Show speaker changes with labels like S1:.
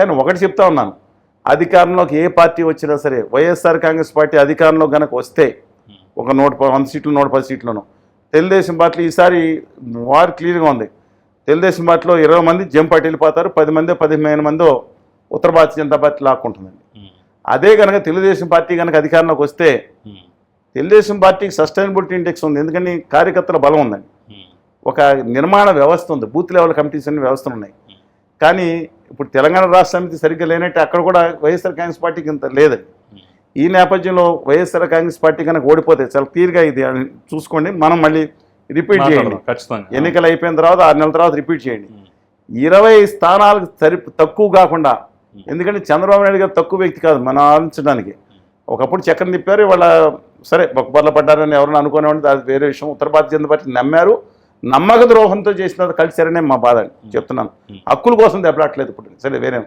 S1: కానీ ఒకటి చెప్తా ఉన్నాను, అధికారంలోకి ఏ పార్టీ వచ్చినా సరే వైఎస్ఆర్ కాంగ్రెస్ పార్టీ అధికారంలో కనుక వస్తే ఒక 100 సీట్లు 110 సీట్లను, తెలుగుదేశం పార్టీ ఈసారి వారు క్లియర్గా ఉంది. తెలుగుదేశం పార్టీలో 20 మంది జంపాటి వెళ్ళిపోతారు, 10 మంది 15 మందో ఉత్తర భారతీయ జనతా పార్టీ లాక్కుంటుందండి. అదే కనుక తెలుగుదేశం పార్టీ కనుక అధికారంలోకి వస్తే తెలుగుదేశం పార్టీకి సస్టైనబిలిటీ ఇండెక్స్ ఉంది, ఎందుకని కార్యకర్తల బలం ఉందండి, ఒక నిర్మాణ వ్యవస్థ ఉంది, బూత్ లెవెల్ కమిటీస్ అన్ని వ్యవస్థలు ఉన్నాయి. కానీ ఇప్పుడు తెలంగాణ రాష్ట్ర సమితి సరిగ్గా లేనట్టు అక్కడ కూడా వైఎస్ఆర్ కాంగ్రెస్ పార్టీకి ఇంత లేదండి. ఈ నేపథ్యంలో వైఎస్ఆర్ కాంగ్రెస్ పార్టీ కనుక ఓడిపోతే చాలా క్లియర్గా ఇది చూసుకోండి, మనం మళ్ళీ రిపీట్ చేయండి, ఎన్నికలు అయిపోయిన తర్వాత 6 నెలల తర్వాత రిపీట్ చేయండి. 20 స్థానాలకు తక్కువ కాకుండా, ఎందుకంటే చంద్రబాబు నాయుడు గారు తక్కువ వ్యక్తి కాదు మనం ఆలోచించడానికి. ఒకప్పుడు చక్రం తిప్పారు, వాళ్ళ సరే బొక్కబర్ల పడ్డారని ఎవరైనా అనుకునేవాడి, అది వేరే విషయం. ఉత్తర భారతీయ జనతా పార్టీ నమ్మారు, నమ్మక ద్రోహంతో చేసిన కలిసారనే మా బాధ చెప్తున్నాను. హక్కుల కోసం దెబ్బలాట్లేదు ఇప్పుడు, సరే వేరే